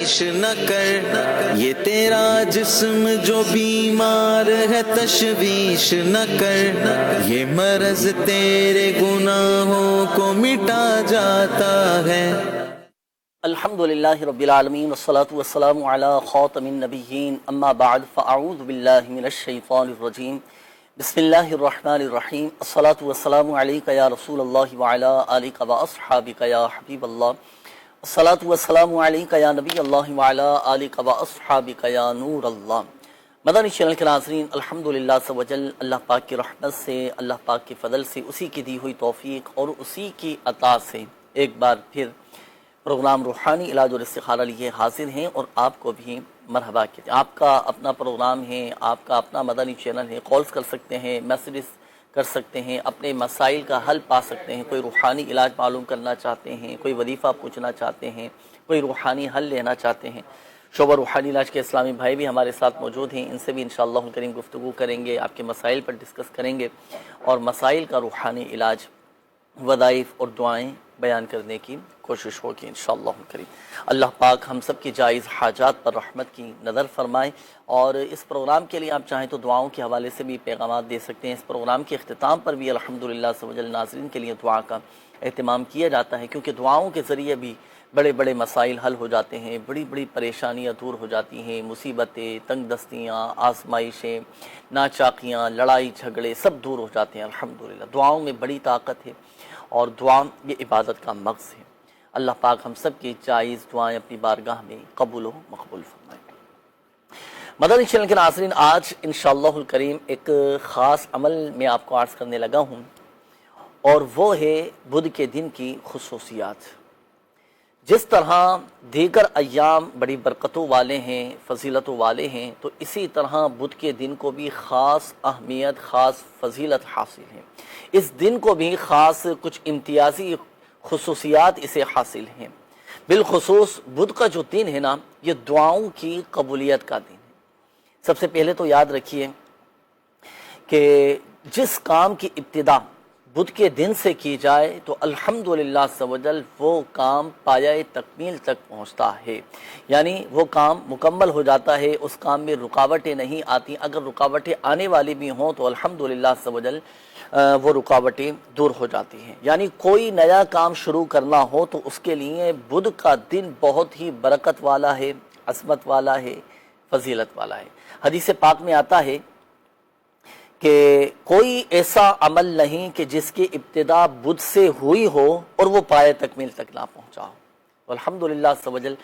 تشویش نہ کر، یہ تیرا جسم جو بیمار ہے تشویش نہ کر، یہ مرض تیرے گناہوں کو مٹا جاتا ہے۔ الحمدللہ رب العالمین والصلاة والسلام علی خاتم النبیین، اما بعد فاعوذ باللہ من الشیطان الرجیم، بسم اللہ الرحمن الرحیم، الصلاة والسلام علیک یا رسول اللہ وعلی آلک و اصحابک یا حبیب اللہ، الصلاة والسلام علیک یا نبی اللہ وعلی آلک و اصحابک یا نور اللہ۔ مدنی چینل کے ناظرین، الحمدللہ سوجل اللہ پاک کی رحمت سے، اللہ پاک کے فضل سے، اسی کی دی ہوئی توفیق اور اسی کی عطا سے ایک بار پھر پروگرام روحانی علاج اور استخارہ لیے حاضر ہیں، اور آپ کو بھی مرحبا کہتے ہیں۔ آپ کا اپنا پروگرام ہے، آپ کا اپنا مدنی چینل ہے، کالز کر سکتے ہیں، میسیجز کر سکتے ہیں، اپنے مسائل کا حل پا سکتے ہیں، کوئی روحانی علاج معلوم کرنا چاہتے ہیں، کوئی وظیفہ پوچھنا چاہتے ہیں، کوئی روحانی حل لینا چاہتے ہیں۔ شعبہ روحانی علاج کے اسلامی بھائی بھی ہمارے ساتھ موجود ہیں، ان سے بھی انشاءاللہ کریم گفتگو کریں گے، آپ کے مسائل پر ڈسکس کریں گے، اور مسائل کا روحانی علاج، وظائف اور دعائیں بیان کرنے کی کوشش ہوگی انشاءاللہ کریم۔ اللہ پاک ہم سب کی جائز حاجات پر رحمت کی نظر فرمائے، اور اس پروگرام کے لیے آپ چاہیں تو دعاؤں کے حوالے سے بھی پیغامات دے سکتے ہیں۔ اس پروگرام کے اختتام پر بھی الحمدللہ سوجل ناظرین کے لیے دعا کا اہتمام کیا جاتا ہے، کیونکہ دعاؤں کے ذریعے بھی بڑے بڑے مسائل حل ہو جاتے ہیں، بڑی بڑی پریشانیاں دور ہو جاتی ہیں، مصیبتیں، تنگ دستیاں، آزمائشیں، ناچاقیاں، لڑائی جھگڑے سب دور ہو جاتے ہیں الحمدللہ۔ دعاؤں میں بڑی طاقت ہے، اور دعا یہ عبادت کا مغز ہے۔ اللہ پاک ہم سب کی جائز دعائیں اپنی بارگاہ میں قبول و مقبول فرمائے۔ مدنی چینل کے ناظرین، آج انشاءاللہ الکریم ایک خاص عمل میں آپ کو عرض کرنے لگا ہوں، اور وہ ہے بدھ کے دن کی خصوصیات۔ جس طرح دیگر ایام بڑی برکتوں والے ہیں، فضیلتوں والے ہیں، تو اسی طرح بدھ کے دن کو بھی خاص اہمیت، خاص فضیلت حاصل ہے۔ اس دن کو بھی خاص کچھ امتیازی خصوصیات اسے حاصل ہیں۔ بالخصوص بدھ کا جو دن ہے نا، یہ دعاؤں کی قبولیت کا دن ہے۔ سب سے پہلے تو یاد رکھیے کہ جس کام کی ابتدا بدھ کے دن سے کی جائے تو الحمدللہ سوجل وہ کام پایہ تکمیل تک پہنچتا ہے، یعنی وہ کام مکمل ہو جاتا ہے، اس کام میں رکاوٹیں نہیں آتی۔ اگر رکاوٹیں آنے والی بھی ہوں تو الحمدللہ سوجل وہ رکاوٹیں دور ہو جاتی ہیں۔ یعنی کوئی نیا کام شروع کرنا ہو تو اس کے لیے بدھ کا دن بہت ہی برکت والا ہے، عظمت والا ہے، فضیلت والا ہے۔ حدیث پاک میں آتا ہے کہ کوئی ایسا عمل نہیں کہ جس کی ابتدا بدھ سے ہوئی ہو اور وہ پایہ تکمیل تک نہ پہنچا ہو۔ الحمدللہ سوجل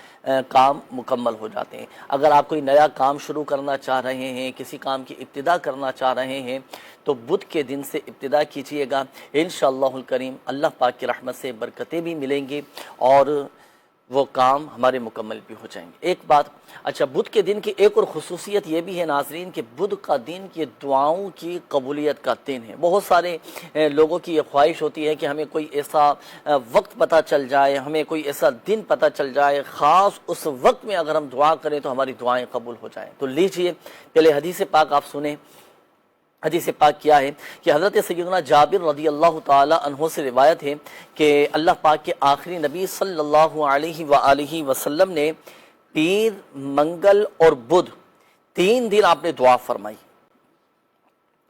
کام مکمل ہو جاتے ہیں۔ اگر آپ کوئی نیا کام شروع کرنا چاہ رہے ہیں، کسی کام کی ابتدا کرنا چاہ رہے ہیں، تو بدھ کے دن سے ابتدا کیجئے گا، انشاءاللہ الکریم اللہ پاک کی رحمت سے برکتیں بھی ملیں گی، اور وہ کام ہمارے مکمل بھی ہو جائیں گے۔ ایک بات، اچھا، بدھ کے دن کی ایک اور خصوصیت یہ بھی ہے ناظرین کہ بدھ کا دن یہ دعاؤں کی قبولیت کا دن ہے۔ بہت سارے لوگوں کی یہ خواہش ہوتی ہے کہ ہمیں کوئی ایسا وقت پتہ چل جائے، ہمیں کوئی ایسا دن پتہ چل جائے، خاص اس وقت میں اگر ہم دعا کریں تو ہماری دعائیں قبول ہو جائیں۔ تو لیجئے پہلے حدیث پاک آپ سنیں۔ حدیث پاک کیا ہے کہ حضرت سیدنا جابر رضی اللہ تعالی عنہ سے روایت ہے کہ اللہ پاک کے آخری نبی صلی اللہ علیہ وآلہ وسلم نے پیر، منگل اور بدھ 3 دن آپ نے دعا فرمائی۔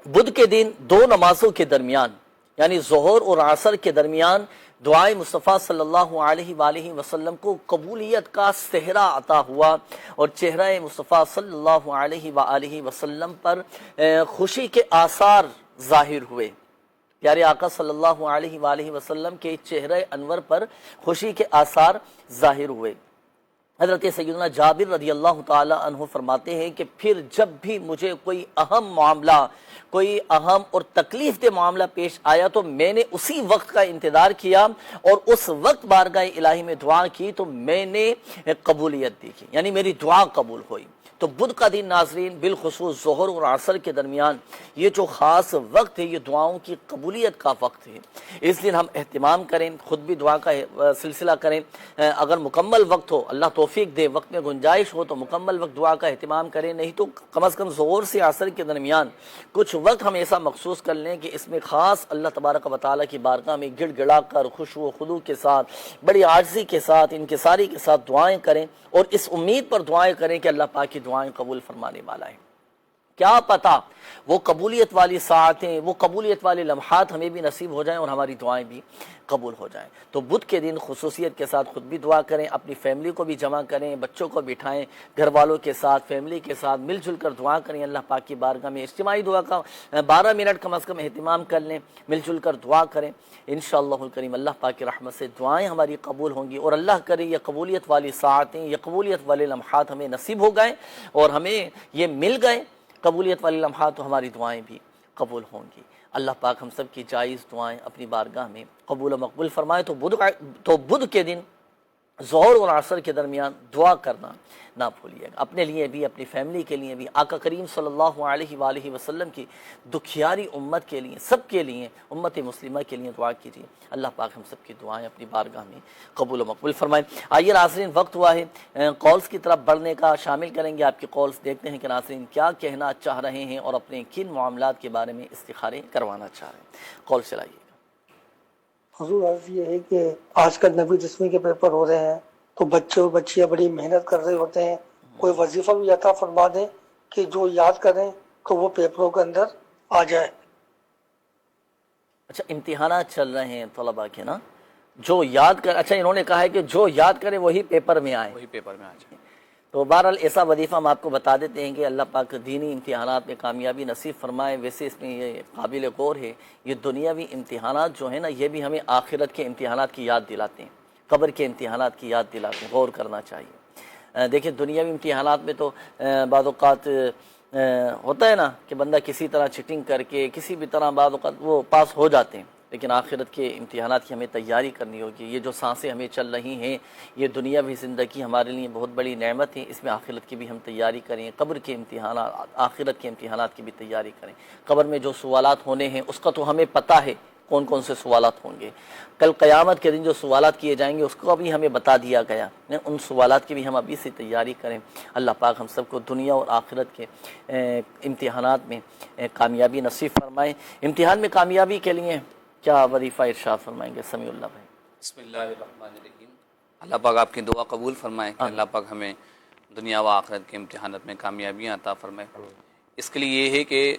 بدھ کے دن 2 نمازوں کے درمیان، یعنی ظہر اور عصر کے درمیان، دعائے مصطفیٰ صلی اللہ علیہ وآلہ وسلم کو قبولیت کا صحرا عطا ہوا، اور چہرہ مصطفیٰ صلی اللہ علیہ وآلہ وسلم پر خوشی کے آثار ظاہر ہوئے۔ پیارے آقا صلی اللہ علیہ وآلہ وسلم کے چہرہ انور پر خوشی کے آثار ظاہر ہوئے۔ حضرت سیدنا جابر رضی اللہ تعالی عنہ فرماتے ہیں کہ پھر جب بھی مجھے کوئی اہم معاملہ، کوئی اہم اور تکلیف دہ معاملہ پیش آیا تو میں نے اسی وقت کا انتظار کیا، اور اس وقت بارگاہ الہی میں دعا کی تو میں نے قبولیت دیکھی، یعنی میری دعا قبول ہوئی۔ تو بدھ کا دن ناظرین بالخصوص ظہر اور عصر کے درمیان یہ جو خاص وقت ہے، یہ دعاؤں کی قبولیت کا وقت ہے۔ اس دن ہم اہتمام کریں، خود بھی دعا کا سلسلہ کریں۔ اگر مکمل وقت ہو، اللہ توفیق دے، وقت میں گنجائش ہو تو مکمل وقت دعا کا اہتمام کریں، نہیں تو کم از کم ظہر سے عصر کے درمیان کچھ وقت ہم ایسا مخصوص کر لیں کہ اس میں خاص اللہ تبارک و تعالیٰ کی بارگاہ میں گڑ گڑا کر خشوع و خضوع کے ساتھ، بڑی عاجزی کے ساتھ، انکساری کے ساتھ دعائیں کریں، اور اس امید پر دعائیں کریں کہ اللہ پاک کی دعائیں قبول فرمانے والا ہے۔ کیا پتہ وہ قبولیت والی ساعتیں، وہ قبولیت والے لمحات ہمیں بھی نصیب ہو جائیں اور ہماری دعائیں بھی قبول ہو جائیں۔ تو بدھ کے دن خصوصیت کے ساتھ خود بھی دعا کریں، اپنی فیملی کو بھی جمع کریں، بچوں کو بٹھائیں، گھر والوں کے ساتھ، فیملی کے ساتھ مل جل کر دعا کریں اللہ پاک کی بارگاہ میں۔ اجتماعی دعا کا 12 منٹ کم از کم اہتمام کر لیں، مل جل کر دعا کریں، انشاءاللہ الکریم اللہ پاک کی رحمت سے دعائیں ہماری قبول ہوں گی، اور اللہ کرے یہ قبولیت والی ساعتیں، یہ قبولیت والے لمحات ہمیں نصیب ہو گئے اور ہمیں یہ مل گئے قبولیت والے لمحات، تو ہماری دعائیں بھی قبول ہوں گی۔ اللہ پاک ہم سب کی جائز دعائیں اپنی بارگاہ میں قبول و مقبول فرمائے۔ تو بدھ کے دن ظہر اور عصر کے درمیان دعا کرنا نہ بھولیے گا، اپنے لیے بھی، اپنی فیملی کے لیے بھی، آقا کریم صلی اللہ علیہ وآلہ وسلم کی دکھیاری امت کے لیے، سب کے لیے، امت مسلمہ کے لیے دعا کیجیے۔ اللہ پاک ہم سب کی دعائیں اپنی بارگاہ میں قبول و مقبول فرمائیں۔ آئیے ناظرین، وقت ہوا ہے کالز کی طرف بڑھنے کا، شامل کریں گے آپ کی کالز، دیکھتے ہیں کہ ناظرین کیا کہنا چاہ رہے ہیں اور اپنے کن معاملات کے بارے میں استخارے کروانا چاہ رہے ہیں۔ کال چلائیے۔ حضور عرض یہ ہے کہ آج کل نبی دسویں کے پیپر ہو رہے ہیں تو بچے اور بچیاں بڑی محنت کر رہے ہوتے ہیں، کوئی وظیفہ بھی عطا فرما دیں کہ جو یاد کریں تو وہ پیپروں کے اندر آ جائے۔ اچھا، امتحانات چل رہے ہیں طلباء کے نا، جو یاد کر، اچھا انہوں نے کہا ہے کہ جو یاد کرے وہی پیپر میں آئے، وہی پیپر میں آ جائے۔ تو بہرحال ایسا وظیفہ ہم آپ کو بتا دیتے ہیں کہ اللہ پاک دینی امتحانات میں کامیابی نصیب فرمائے۔ ویسے اس میں یہ قابل غور ہے، یہ دنیاوی امتحانات جو ہیں نا، یہ بھی ہمیں آخرت کے امتحانات کی یاد دلاتے ہیں، قبر کے امتحانات کی یاد دلاتے ہیں، غور کرنا چاہیے۔ دیکھیں دنیاوی امتحانات میں تو بعض اوقات ہوتا ہے نا کہ بندہ کسی طرح چیٹنگ کر کے کسی بھی طرح بعض اوقات وہ پاس ہو جاتے ہیں، لیکن آخرت کے امتحانات کی ہمیں تیاری کرنی ہوگی۔ یہ جو سانسیں ہمیں چل رہی ہیں، یہ دنیاوی زندگی ہمارے لیے بہت بڑی نعمت ہے، اس میں آخرت کی بھی ہم تیاری کریں، قبر کے امتحانات، آخرت کے امتحانات کی بھی تیاری کریں۔ قبر میں جو سوالات ہونے ہیں اس کا تو ہمیں پتہ ہے کون کون سے سوالات ہوں گے، کل قیامت کے دن جو سوالات کیے جائیں گے اس کو بھی ہمیں بتا دیا گیا، ان سوالات کی بھی ہم ابھی سے تیاری کریں۔ اللہ پاک ہم سب کو دنیا اور آخرت کے امتحانات میں کامیابی نصیب فرمائے۔ امتحان میں کامیابی کے لیے کیا وظیفہ ارشاد فرمائیں گے سمیع اللہ بھائی؟ بسم اللہ الرحمن الرحیم۔ اللہ پاک آپ کی دعا قبول فرمائے کہ اللہ پاک ہمیں دنیا و آخرت کے امتحانات میں کامیابیاں عطا فرمائے۔ اس کے لیے یہ ہے کہ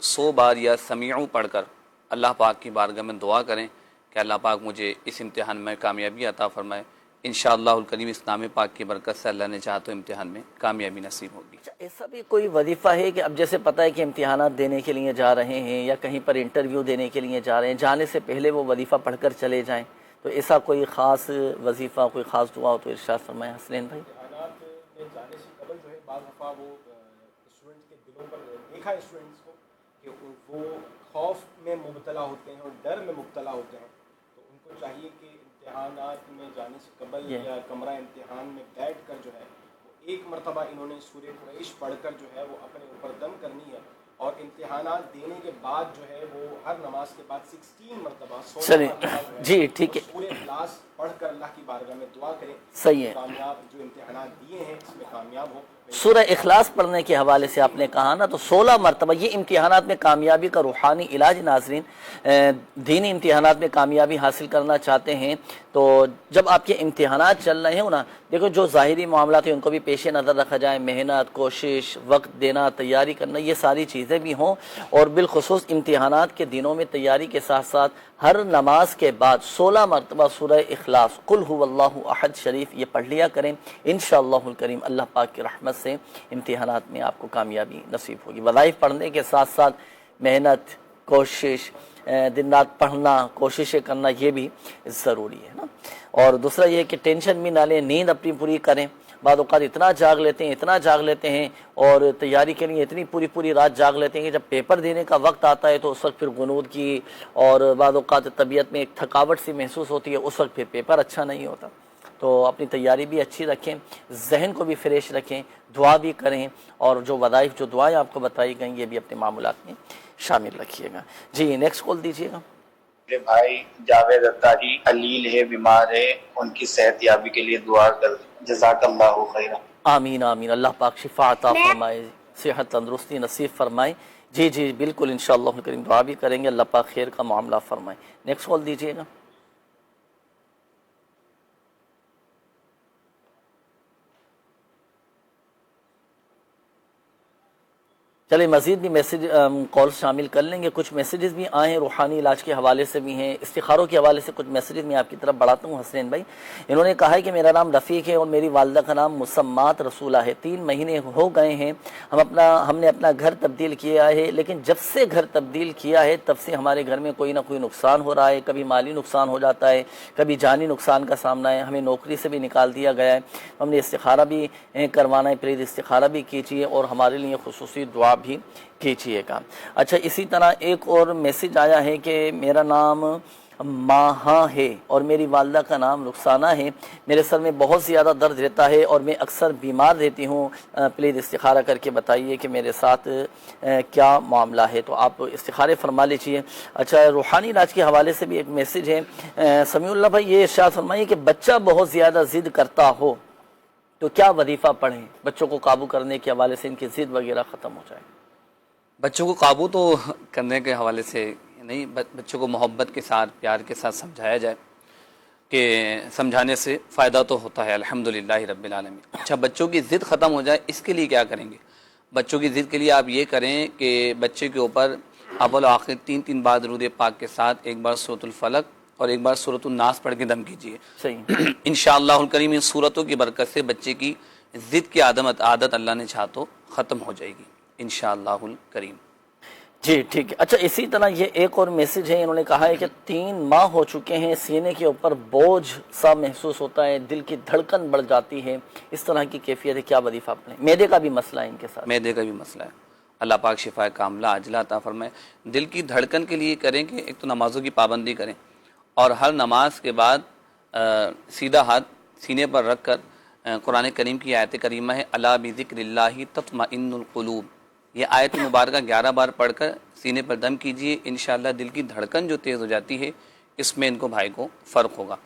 100 بار یا سمیعو پڑھ کر اللہ پاک کی بارگاہ میں دعا کریں کہ اللہ پاک مجھے اس امتحان میں کامیابی عطا فرمائے۔ انشاءاللہ الکریم اسلام پاک کی برکت سے اللہ نے چاہا تو امتحان میں کامیابی نصیب ہوگی۔ ایسا بھی کوئی وظیفہ ہے کہ اب جیسے پتہ ہے کہ امتحانات دینے کے لیے جا رہے ہیں یا کہیں پر انٹرویو دینے کے لیے جا رہے ہیں، جانے سے پہلے وہ وظیفہ پڑھ کر چلے جائیں، تو ایسا کوئی خاص وظیفہ، کوئی خاص دعا ہو تو ارشاد فرمائیں حسنین بھائی۔ امتحانات میں جانے سے قبل جو ہے بعض دفعہ وہ اسٹوڈنٹس کے دلوں پر دیکھا ہے اسٹوڈنٹس کو کہ وہ خوف میں مبتلا ہوتے ہیں اور ڈر میں مبتلا ہوتے ہیں، تو ان کو چاہیے کہ امتحانات میں جانے سے قبل یا کمرہ امتحان میں بیٹھ کر جو ہے ایک مرتبہ انہوں نے سورہ قریش پڑھ کر جو ہے وہ اپنے اوپر دم کرنی ہے، اور امتحانات دینے کے بعد جو ہے وہ ہر نماز کے بعد 16 مرتبہ 16 مرتبہ جی ٹھیک ہے، سورہ اخلاص پڑھ کر اللہ کی بارگاہ میں دعا کریں، صحیح ہے، کامیاب جو امتحانات دیے ہیں اس میں کامیاب ہو۔ سورہ اخلاص پڑھنے کے حوالے سے آپ نے کہا نا، تو 16 مرتبہ یہ امتحانات میں کامیابی کا روحانی علاج۔ ناظرین، دینی امتحانات میں کامیابی حاصل کرنا چاہتے ہیں تو جب آپ کے امتحانات چل رہے ہوں نا، دیکھو جو ظاہری معاملات ہیں ان کو بھی پیش نظر رکھا جائے، محنت، کوشش، وقت دینا، تیاری کرنا، یہ ساری چیزیں بھی ہوں، اور بالخصوص امتحانات کے دنوں میں تیاری کے ساتھ ساتھ ہر نماز کے بعد 16 مرتبہ سورہ اخلاص قل هو اللہ احد شریف یہ پڑھ لیا کریں۔ انشاءاللہ الکریم اللہ پاک کی رحمت سے امتحانات میں آپ کو کامیابی نصیب ہوگی۔ وظائف پڑھنے کے ساتھ ساتھ محنت، کوشش، دن رات پڑھنا، کوششیں کرنا، یہ بھی ضروری ہے نا۔ اور دوسرا یہ ہے کہ ٹینشن بھی نہ لیں، نیند اپنی پوری کریں۔ بعض اوقات اتنا جاگ لیتے ہیں اور تیاری کے لیے اتنی پوری رات جاگ لیتے ہیں کہ جب پیپر دینے کا وقت آتا ہے تو اس وقت پھر غنود کی اور بعض اوقات طبیعت میں ایک تھکاوٹ سی محسوس ہوتی ہے، اس وقت پھر پیپر اچھا نہیں ہوتا۔ تو اپنی تیاری بھی اچھی رکھیں، ذہن کو بھی فریش رکھیں، دعا بھی کریں، اور جو وظائف، جو دعائیں آپ کو بتائی گئیں یہ بھی اپنے معمولات میں شامل رکھیے گا۔ جی نیکسٹ کال دیجیے گا۔ میرے بھائی جاوید اتاری علیل ہے، بیمار ہے، ان کی صحت یابی کے لیے دعا کر دیں، جزاک اللہ خیرا۔ آمین آمین، اللہ پاک شفا عطا فرمائے، صحت تندرستی نصیب فرمائے۔ جی جی بالکل انشاءاللہ کریم دعا بھی کریں گے، اللہ پاک خیر کا معاملہ فرمائے۔ نیکسٹ کال دیجیے گا۔ چلے مزید بھی میسیج کال شامل کر لیں گے، کچھ میسیجز بھی آئے ہیں، روحانی علاج کے حوالے سے بھی ہیں، استخاروں کے حوالے سے کچھ میسیجز میں آپ کی طرف بڑھاتا ہوں۔ حسین بھائی انہوں نے کہا ہے کہ میرا نام رفیق ہے اور میری والدہ کا نام مسمات رسولہ ہے، 3 مہینے ہو گئے ہیں ہم نے اپنا گھر تبدیل کیا ہے، لیکن جب سے گھر تبدیل کیا ہے تب سے ہمارے گھر میں کوئی نہ کوئی نقصان ہو رہا ہے، کبھی مالی نقصان ہو جاتا ہے، کبھی جانی نقصان کا سامنا ہے، ہمیں نوکری سے بھی نکال دیا گیا ہے، ہم نے استخارہ بھی کروانا ہے، پلیز استخارہ بھی کیجیے اور ہمارے لیے خصوصی دعا بھی کیجیے گا۔ اچھا اسی طرح ایک اور میسیج آیا ہے کہ میرا نام ماہا ہے اور میری والدہ کا نام رخسانہ ہے، میرے سر میں بہت زیادہ درد رہتا ہے اور میں اکثر بیمار رہتی ہوں، پلیز استخارہ کر کے بتائیے کہ میرے ساتھ کیا معاملہ ہے، تو آپ استخارے فرما لیجیے۔ اچھا روحانی علاج کے حوالے سے بھی ایک میسیج ہے، سمیع اللہ بھائی یہ ارشاد فرمائیے کہ بچہ بہت زیادہ ضد کرتا ہو تو کیا وظیفہ پڑھیں، بچوں کو قابو کرنے کے حوالے سے ان کی ضد وغیرہ ختم ہو جائے؟ بچوں کو قابو تو کرنے کے حوالے سے نہیں، بچوں کو محبت کے ساتھ پیار کے ساتھ سمجھایا جائے کہ سمجھانے سے فائدہ تو ہوتا ہے الحمدللہ رب العالمین۔ اچھا بچوں کی ضد ختم ہو جائے اس کے لیے کیا کریں گے؟ بچوں کی ضد کے لیے آپ یہ کریں کہ بچے کے اوپر اول و آخر 3 بار درود پاک کے ساتھ ایک بار سورۃ الفلق اور ایک بار سورۃ الناس پڑھ کے دم کیجیے۔ صحیح انشاءاللہ الکریم ان صورتوں کی برکت سے بچے کی ضد کی عادت اللہ نے چاہا تو ختم ہو جائے گی انشاءاللہ الکریم۔ جی ٹھیک ہے۔ اچھا اسی طرح یہ ایک اور میسیج ہے، انہوں نے کہا ہے کہ 3 ماہ ہو چکے ہیں، سینے کے اوپر بوجھ سا محسوس ہوتا ہے، دل کی دھڑکن بڑھ جاتی ہے، اس طرح کی کیفیت ہے، کیا وظیفہ پڑھیں؟ معدے کا بھی مسئلہ ہے ان کے ساتھ۔ معدے کا بھی مسئلہ ہے، اللہ پاک شفا کاملہ عاجلہ عطا فرمائے۔ دل کی دھڑکن کے لیے کریں کہ ایک تو نمازوں کی پابندی کریں اور ہر نماز کے بعد سیدھا ہاتھ سینے پر رکھ کر قرآن کریم کی آیت کریمہ ہے الا بذکر اللہ تطمئن القلوب، یہ آیت مبارکہ 11 بار پڑھ کر سینے پر دم کیجئے، انشاءاللہ دل کی دھڑکن جو تیز ہو جاتی ہے اس میں ان کو بھائی کو فرق ہوگا۔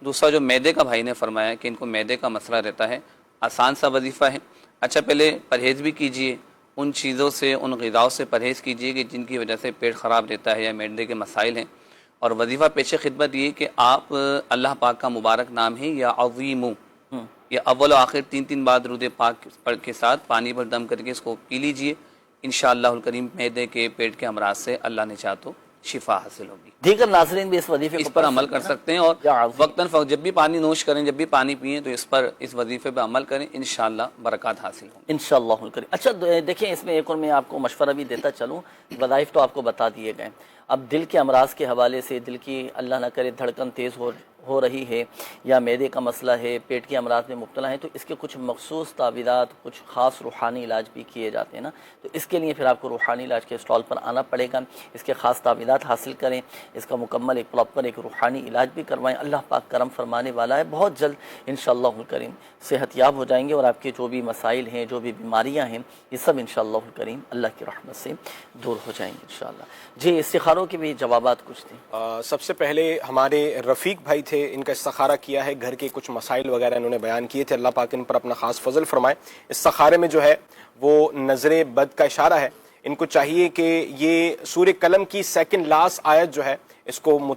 دوسرا جو معدے کا بھائی نے فرمایا کہ ان کو معدے کا مسئلہ رہتا ہے، آسان سا وظیفہ ہے۔ اچھا پہلے پرہیز بھی کیجئے، ان چیزوں سے ان غذاؤں سے پرہیز کیجئے کہ جن کی وجہ سے پیٹ خراب رہتا ہے یا معدے کے مسائل ہیں، اور وظیفہ پیش خدمت یہ کہ آپ اللہ پاک کا مبارک نام ہے یا عظیم، یہ اول و آخر 3 بار درود پاک پڑھ کے ساتھ پانی پر دم کر کے اس کو پی لیجئے، انشاءاللہ الکریم معدے کے پیٹ کے امراض سے اللہ نے چاہا تو شفا حاصل ہوگی۔ دیگر ناظرین بھی اس وظیفے اس پر عمل کر سکتے ہیں اور وقتاً فوقت جب بھی پانی نوش کریں، جب بھی پانی پئیں تو اس وظیفے پہ عمل کریں، انشاءاللہ برکات حاصل ہوں گی انشاءاللہ الکریم۔ اچھا دیکھیں اس میں ایک اور میں آپ کو مشورہ بھی دیتا چلوں، وظائف تو آپ کو بتا دیے گئے، اب دل کے امراض کے حوالے سے دل کی اللہ نہ کرے دھڑکن تیز ہو رہی ہے یا معدے کا مسئلہ ہے، پیٹ کے امراض میں مبتلا ہے، تو اس کے کچھ مخصوص تعویذات، کچھ خاص روحانی علاج بھی کیے جاتے ہیں نا، تو اس کے لیے پھر آپ کو روحانی علاج کے اسٹال پر آنا پڑے گا، اس کے خاص تعویذات حاصل کریں، اس کا مکمل ایک پراپر ایک روحانی علاج بھی کروائیں، اللہ پاک کرم فرمانے والا ہے، بہت جلد انشاءاللہ الکریم صحت یاب ہو جائیں گے اور آپ کے جو بھی مسائل ہیں، جو بھی بیماریاں ہیں، یہ سب انشاءاللہ الکریم اللہ کی رحمت سے دور ہو جائیں گے انشاءاللہ۔ جی استخاروں کے بھی جوابات کچھ تھے۔ سب سے پہلے ہمارے رفیق بھائی تھے، ان کا استخارہ کیا ہے، گھر کے کچھ مسائل وغیرہ انہوں نے بیان کیے تھے، اللہ پاک ان پر اپنا خاص فضل فرمائے۔ استخارے میں جو ہے وہ نظر بد کا اشارہ ہے، ان کو چاہیے کہ یہ سورہ قلم کی 2 لاسٹ آیت جو ہے اس کو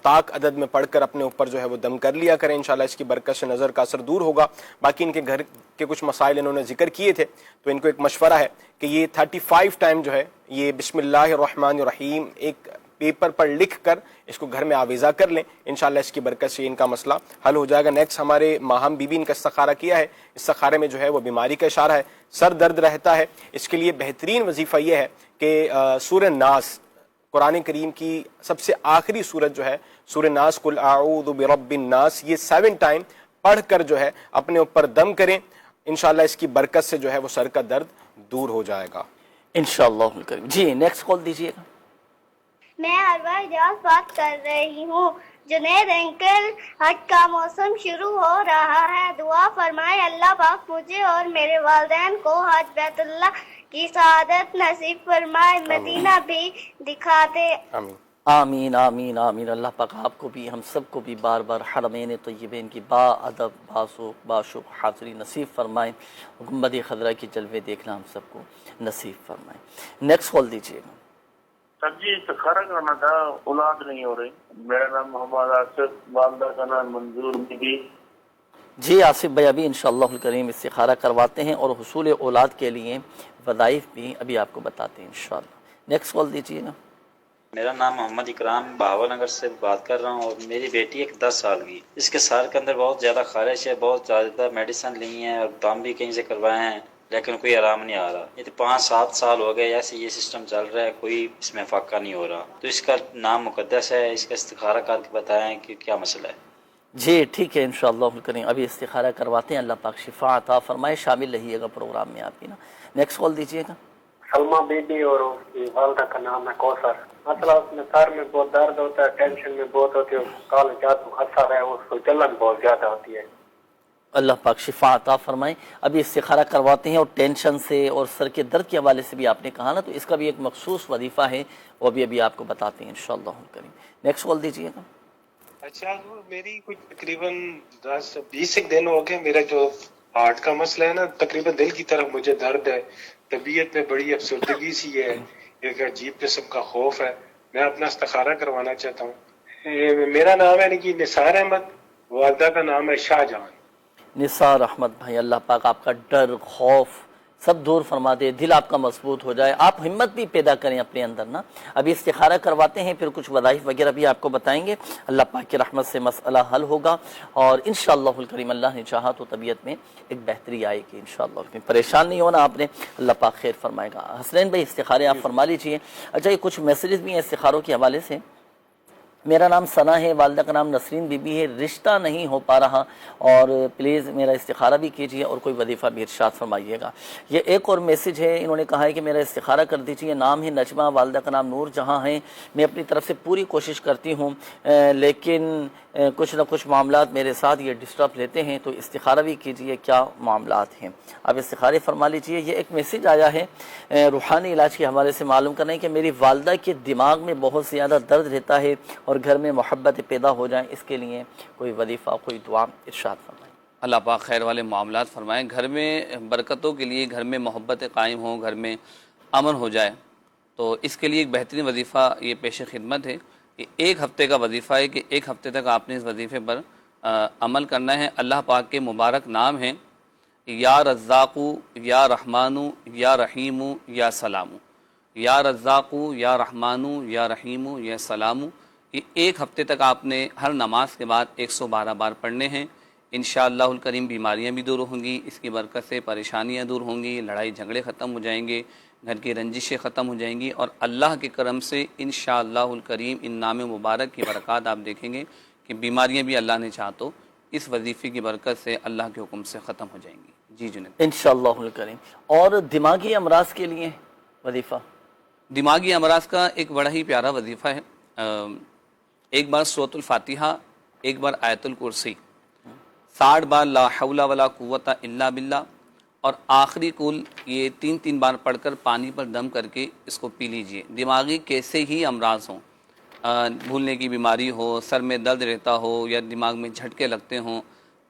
طاق عدد میں پڑھ کر اپنے اوپر جو ہے وہ دم کر لیا کریں، انشاءاللہ اس کی برکت سے نظر کا اثر دور ہوگا۔ باقی ان کے گھر کے کچھ مسائل انہوں نے ذکر کیے تھے، تو ان کو ایک مشورہ ہے کہ یہ 35 ٹائم جو ہے یہ بسم اللہ الرحمن الرحیم ایک پیپر پر لکھ کر اس کو گھر میں آویزہ کر لیں، انشاءاللہ اس کی برکت سے ان کا مسئلہ حل ہو جائے گا۔ نیکسٹ ہمارے ماہم بی بی ان کا استخارہ کیا ہے، استخارے میں جو ہے وہ بیماری کا اشارہ ہے، سر درد رہتا ہے، اس کے لیے بہترین وظیفہ یہ ہے کہ سورہ ناس، قرآن کریم کی سب سے آخری سورت جو ہے سورہ ناس، قل اعوذ برب الناس، یہ 7 ٹائم پڑھ کر جو ہے اپنے اوپر دم کریں، انشاءاللہ اس کی برکت سے جو ہے وہ سر کا درد دور ہو جائے گا انشاءاللہ الکریم۔ جی نیکسٹ کال دیجیے گا۔ میں اروا اجاز بات کر رہی ہوں۔ جنید انکل، حج کا موسم شروع ہو رہا ہے، دعا فرمائے اللہ پاک مجھے اور میرے والدین کو حج بیت اللہ کی سعادت نصیب فرمائے، مدینہ بھی دکھا دے۔ آمین۔ آمین آمین آمین۔ اللہ پاک آپ کو بھی ہم سب کو بھی بار بار حرمین طیبین کی با ادب باسوق باشق حاضری نصیب فرمائیں، گنبد خضرا کی جلوے دیکھنا ہم سب کو نصیب فرمائیں۔ نیکسٹ کال دیجیے گا۔ سر جی استخارہ کرنا تھا، اولاد نہیں ہو رہی۔ میرا نام محمد آصف، والدہ کا نام منظور بی بی۔ جی آصف بھائی ابھی انشاءاللہ الکریم استخارہ کرواتے ہیں اور حصول اولاد کے لیے وظائف بھی ابھی آپ کو بتاتے ہیں انشاءاللہ۔ نیکسٹ کال دیجیے گا۔ میرا نام محمد اکرام بہاول نگر سے بات کر رہا ہوں، اور میری بیٹی ایک 10 سال کی، اس کے سر کے اندر بہت زیادہ خارش ہے، بہت زیادہ میڈیسن لی ہیں اور دم بھی کہیں سے کروائے ہیں، لیکن کوئی آرام نہیں آ رہا۔ یہ تو 5-7 سال ہو گئے ایسے یہ سسٹم چل رہا ہے، کوئی اس میں فاقہ نہیں ہو رہا۔ تو اس کا نام مقدس ہے، اس کا استخارہ کر کے بتائیں کہ کیا مسئلہ ہے۔ جی ٹھیک ہے انشاءاللہ الکریم ابھی استخارہ کرواتے ہیں، اللہ پاک شفا عطا فرمائے، شامل رہیے گا پروگرام میں آپ کی نا۔ نیکسٹ کال دیجیے گا۔ سلمہ بی بی اور اس کی والدہ کا نام ہے کوثر۔ مسئلہ اس میں سر میں بہت درد ہوتا ہے، ٹینشن میں بہت ہوتی ہے، کالے جادو اثر ہے، اس کو جلن بہت زیادہ ہوتی ہے۔ اللہ پاک شفا عطا فرمائیں۔ ابھی استخارہ کرواتے ہیں اور ٹینشن سے اور سر کے درد کے حوالے سے بھی آپ نے کہا نا، تو اس کا بھی ایک مخصوص وظیفہ ہے، وہ بھی ابھی آپ کو بتاتے ہیں انشاءاللہ الکریم۔ نیکسٹ کال دیجیے گا۔ اچھا میری کچھ تقریباً 10-20 دن ہو گئے، میرا جو ہارٹ کا مسئلہ ہے نا، تقریباً دل کی طرف مجھے درد ہے، طبیعت میں بڑی افسردگی سی ہے، ایک عجیب قسم کا خوف ہے۔ میں اپنا استخارہ کروانا چاہتا ہوں۔ میرا نام ہے کہ نثار احمد، والدہ کا نام ہے شاہ جہاں۔ نثار احمد بھائی اللہ پاک آپ کا ڈر خوف سب دور فرما دے، دل آپ کا مضبوط ہو جائے، آپ ہمت بھی پیدا کریں اپنے اندر نا۔ ابھی استخارہ کرواتے ہیں، پھر کچھ وظائف وغیرہ بھی آپ کو بتائیں گے، اللہ پاک کی رحمت سے مسئلہ حل ہوگا اور انشاءاللہ الکریم اللہ نے چاہا تو طبیعت میں ایک بہتری آئے گی انشاءاللہ الکریم۔ پریشان نہیں ہونا آپ نے، اللہ پاک خیر فرمائے گا۔ حسنین بھائی استخارے آپ فرما لیجئے۔ اچھا یہ کچھ میسیجز بھی ہیں استخاروں کے حوالے سے۔ میرا نام ثنا ہے، والدہ کا نام نسرین بی بی ہے، رشتہ نہیں ہو پا رہا اور پلیز میرا استخارہ بھی کیجیے اور کوئی وظیفہ بھی ارشاد فرمائیے گا۔ یہ ایک اور میسیج ہے، انہوں نے کہا ہے کہ میرا استخارہ کر دیجیے، نام ہے نجمہ، والدہ کا نام نور جہاں ہے، میں اپنی طرف سے پوری کوشش کرتی ہوں لیکن کچھ نہ کچھ معاملات میرے ساتھ یہ ڈسٹرب لیتے ہیں، تو استخارہ بھی کیجیے، کیا معاملات ہیں آپ استخارے فرما لیجیے۔ یہ ایک میسیج آیا ہے روحانی علاج کے حوالے سے معلوم کرنا ہے کہ میری والدہ کے دماغ میں بہت زیادہ درد رہتا ہے اور گھر میں محبت پیدا ہو جائیں، اس کے لیے کوئی وظیفہ کوئی دعا ارشاد فرمائیں۔ اللہ پاک خیر والے معاملات فرمائیں، گھر میں برکتوں کے لیے، گھر میں محبت قائم ہو، گھر میں امن ہو جائے، تو اس کے لیے ایک بہترین وظیفہ یہ پیش خدمت ہے کہ 1 ہفتے کا وظیفہ ہے کہ 1 ہفتے تک آپ نے اس وظیفے پر عمل کرنا ہے۔ اللہ پاک کے مبارک نام ہیں یا رزاقو یا رحمانو یا رحیمو یا سلامو، یا رزاقو یا رحمانو یا رحیمو یا سلامو۔ یہ 1 ہفتے تک آپ نے ہر نماز کے بعد 112 بار پڑھنے ہیں۔ انشاءاللہ الکریم بیماریاں بھی دور ہوں گی، اس کی برکت سے پریشانیاں دور ہوں گی، لڑائی جھگڑے ختم ہو جائیں گے، گھر کی رنجشیں ختم ہو جائیں گی، اور اللہ کے کرم سے انشاءاللہ الکریم ان نام مبارک کی برکات آپ دیکھیں گے کہ بیماریاں بھی اللہ نے چاہا تو اس وظیفے کی برکت سے اللہ کے حکم سے ختم ہو جائیں گی۔ جی جنید انشاءاللہ الکریم۔ اور دماغی امراض کے لیے وظیفہ؟ دماغی امراض کا ایک بڑا ہی پیارا وظیفہ ہے، ایک بار سورۃ الفاتحہ، ایک بار آیت الکرسی، 60 بار لا حول ولا قوت الا باللہ، اور آخری کل یہ 3 بار پڑھ کر پانی پر دم کر کے اس کو پی لیجئے۔ دماغی کیسے ہی امراض ہوں، بھولنے کی بیماری ہو، سر میں درد رہتا ہو یا دماغ میں جھٹکے لگتے ہوں،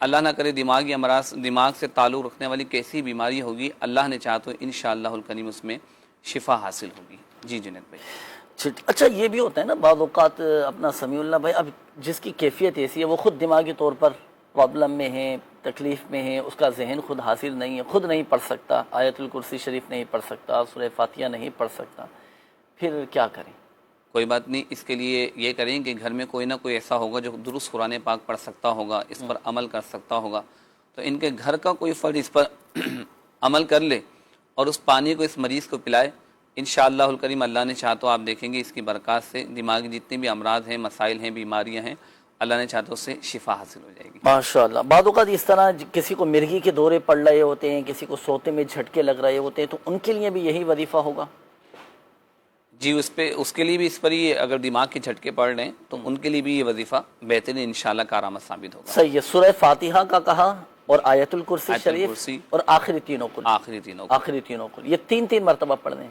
اللہ نہ کرے دماغی امراض، دماغ سے تعلق رکھنے والی کیسی بیماری ہوگی، اللہ نے چاہا تو انشاءاللہ الکریم اس میں شفا حاصل ہوگی۔ جی جنید بھائی۔ اچھا یہ بھی ہوتا ہے نا بعض اوقات اپنا سمیع اللہ بھائی، اب جس کی کیفیت ایسی ہے وہ خود دماغی طور پر پرابلم میں ہے، تکلیف میں ہے، اس کا ذہن خود حاصل نہیں ہے، خود نہیں پڑھ سکتا، آیت الکرسی شریف نہیں پڑھ سکتا، سورہ فاتحہ نہیں پڑھ سکتا، پھر کیا کریں؟ کوئی بات نہیں، اس کے لیے یہ کریں کہ گھر میں کوئی نہ کوئی ایسا ہوگا جو درست قرآن پاک پڑھ سکتا ہوگا، اس پر عمل کر سکتا ہوگا، تو ان کے گھر کا کوئی فرد اس پر عمل کر لے اور اس پانی کو اس مریض کو پلائے، انشاءاللہ الکریم اللہ نے چاہا تو آپ دیکھیں گے اس کی برکات سے دماغی جتنے بھی امراض ہیں، مسائل ہیں، بیماریاں ہیں، اللہ نے چاہا تو اس سے شفا حاصل ہو جائے گی۔ ماشاءاللہ۔ بعض اوقات اس طرح کسی کو مرگی کے دورے پڑ رہے ہوتے ہیں، کسی کو سوتے میں جھٹکے لگ رہے ہوتے ہیں، تو ان کے لیے بھی یہی وظیفہ ہوگا؟ جی اس کے لیے بھی اس پر ہی اگر دماغ کے جھٹکے پڑ رہے ہیں تو ان کے لیے بھی یہ وظیفہ بہترین انشاءاللہ کارآمد ثابت ہوگا۔ صحیح ہے۔ سورہ فاتحہ کا کہا اور آیت الکرسی شریف اور آخری تینوں کل، یہ 3 مرتبہ پڑھنے ہیں۔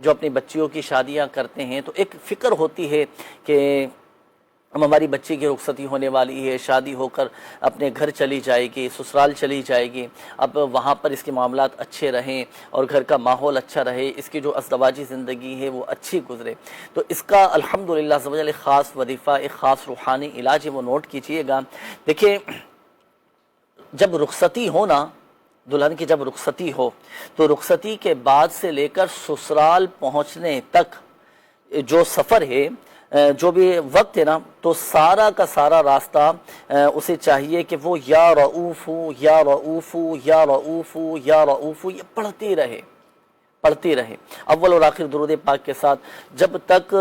جو اپنی بچیوں کی شادیاں کرتے ہیں تو ایک فکر ہوتی ہے کہ اب ہماری بچی کی رخصتی ہونے والی ہے، شادی ہو کر اپنے گھر چلی جائے گی، سسرال چلی جائے گی، اب وہاں پر اس کے معاملات اچھے رہیں اور گھر کا ماحول اچھا رہے، اس کی جو ازدواجی زندگی ہے وہ اچھی گزرے. تو اس کا الحمدللہ عز و جل ایک خاص وظیفہ، ایک خاص روحانی علاج ہے، وہ نوٹ کیجئے گا. دیکھیں جب رخصتی ہو نا، دلہن کی جب رخصتی ہو تو رخصتی کے بعد سے لے کر سسرال پہنچنے تک جو سفر ہے، جو بھی وقت ہے نا، تو سارا کا سارا راستہ اسے چاہیے کہ وہ یا رؤوف یا رؤوف یا رؤوف یا رؤوف یہ پڑھتی رہے اول اور آخر درود پاک کے ساتھ. جب تک